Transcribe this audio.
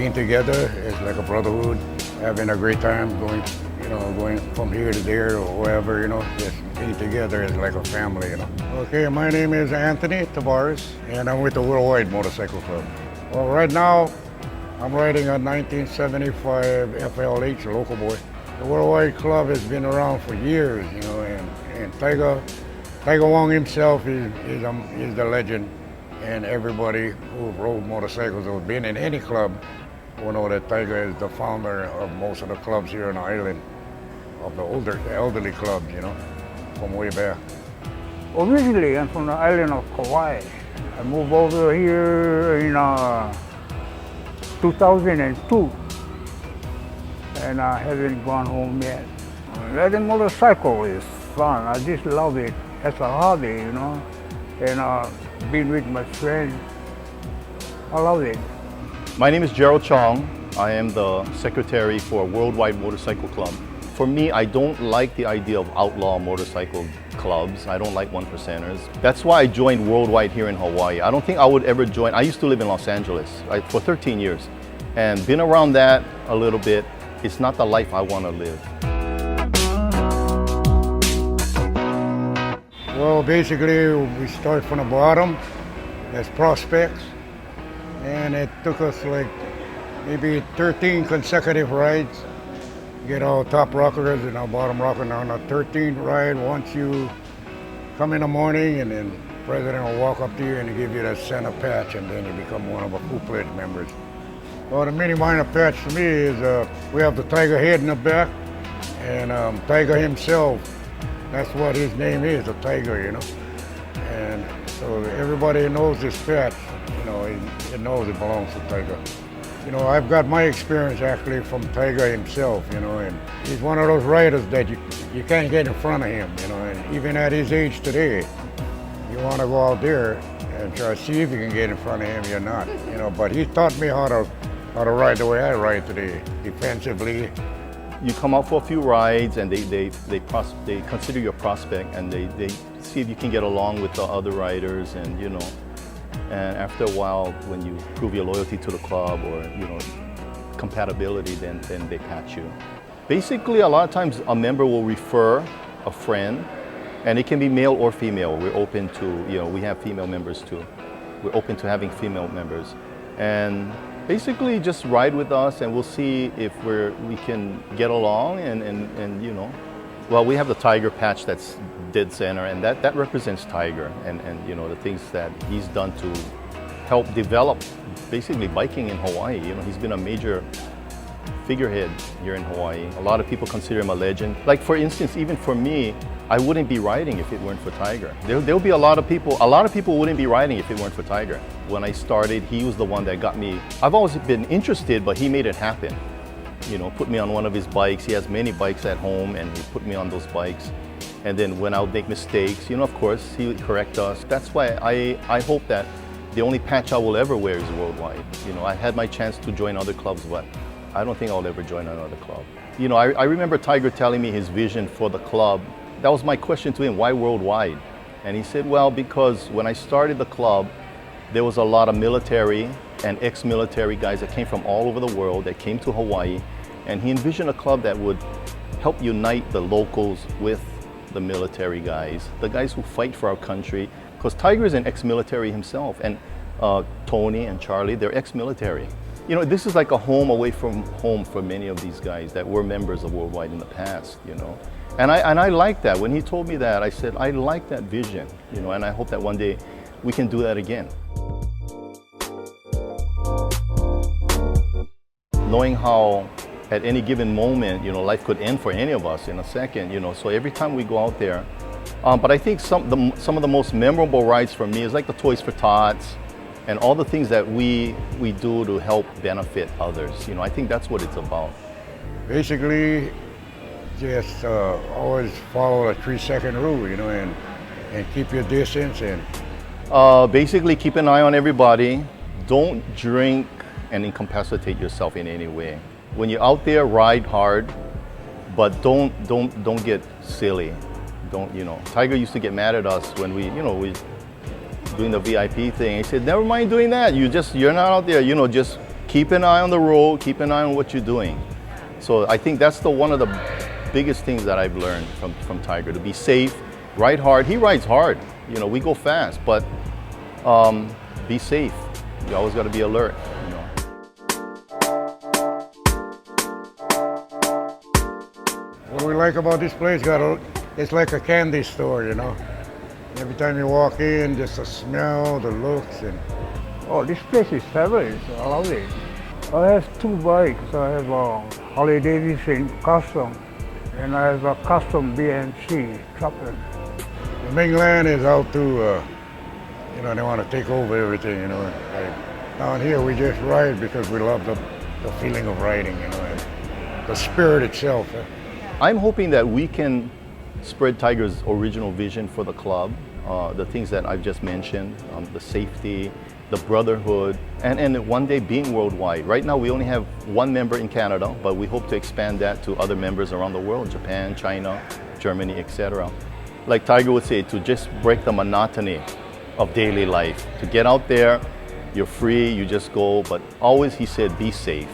being together is like a brotherhood, having a great time, going from here to there or wherever, just being together is like a family, Okay, my name is Anthony Tavares, and I'm with the Worldwide Motorcycle Club. Well, right now, I'm riding a 1975 FLH Local Boy. The Worldwide Club has been around for years, and Tiger Wong himself is the legend, and everybody who rode motorcycles or been in any club will know that Tiger is the founder of most of the clubs here on the island, of the elderly clubs, from way back. Originally, I'm from the island of Kauai. I moved over here in 2002, and I haven't gone home yet. Riding motorcycle is fun. I just love it as a hobby, and being with my friends. I love it. My name is Gerald Chong. I am the secretary for Worldwide Motorcycle Club. For me, I don't like the idea of outlaw motorcycle clubs. I don't like one percenters. That's why I joined Worldwide here in Hawaii. I don't think I would ever join. I used to live in Los Angeles for 13 years and been around that a little bit. It's not the life I want to live. Well, basically, we start from the bottom as prospects, and it took us like maybe 13 consecutive rides. Get all top rockers and our bottom rocker. On the 13th ride, once you come in the morning, and then the president will walk up to you and give you that center patch, and then you become one of our full-fledged members. Well, the mini minor patch to me is we have the Tiger head in the back, and Tiger himself, that's what his name is, the Tiger, And so everybody knows this patch, it knows it belongs to Tiger. I've got my experience actually from Tiger himself, and he's one of those riders that you can't get in front of him, and even at his age today, you want to go out there and try to see if you can get in front of him, you're not, but he taught me how to ride the way I ride today, defensively. You come out for a few rides and they consider your prospect, and they see if you can get along with the other riders, and and after a while, when you prove your loyalty to the club or compatibility, then they patch you. Basically, a lot of times a member will refer a friend, and it can be male or female. We're open to, we have female members too. We're open to having female members, and basically just ride with us, and we'll see if we can get along, and well, we have the Tiger patch that's dead center, and that represents Tiger, and the things that he's done to help develop basically biking in Hawaii. He's been a major figurehead here in Hawaii. A lot of people consider him a legend. Like, for instance, even for me, I wouldn't be riding if it weren't for Tiger. There'll be a lot of people wouldn't be riding if it weren't for Tiger. When I started, he was the one that got me. I've always been interested, but he made it happen. Put me on one of his bikes. He has many bikes at home, and he put me on those bikes. And then when I would make mistakes, of course, he would correct us. That's why I hope that the only patch I will ever wear is Worldwide. I had my chance to join other clubs, but I don't think I'll ever join another club. I remember Tiger telling me his vision for the club. That was my question to him, why Worldwide? And he said, well, because when I started the club, there was a lot of military and ex-military guys that came from all over the world that came to Hawaii, and he envisioned a club that would help unite the locals with the military guys, the guys who fight for our country, because Tiger is an ex-military himself, and Tony and Charlie, they're ex-military. This is like a home away from home for many of these guys that were members of Worldwide in the past, And I like that. When he told me that, I said, I like that vision, and I hope that one day we can do that again. Knowing how at any given moment, life could end for any of us in a second, so every time we go out there. But I think some of the most memorable rides for me is like the Toys for Tots and all the things that we do to help benefit others. I think that's what it's about. Basically, just always follow a 3-second rule, and keep your distance. And basically, keep an eye on everybody. Don't drink and incapacitate yourself in any way. When you're out there, ride hard, but don't get silly. Tiger used to get mad at us when we doing the VIP thing. He said, never mind doing that. You're not out there, just keep an eye on the road, keep an eye on what you're doing. So I think that's one of the biggest things that I've learned from Tiger, to be safe, ride hard. He rides hard. You know, we go fast, but be safe. You always got to be alert. You know. What we like about this place, it's like a candy store, you know. Every time you walk in, just the smell, the looks, and Oh, this place is fabulous. I love it. I have two bikes. I have a Harley Davidson Custom, and I have a custom BMC Trapper. the mainland is out to, you know, they want to take over everything, you know. Like down here, we just ride because we love the feeling of riding, you know, and the spirit itself. I'm hoping that we can spread Tiger's original vision for the club, the things that I've just mentioned, the safety, the brotherhood, and one day being worldwide. Right now we only have one member in Canada, but we hope to expand that to other members around the world, Japan, China, Germany, etc. Like Tiger would say, to just break the monotony of daily life, to get out there, you're free, you just go, but always he said, be safe.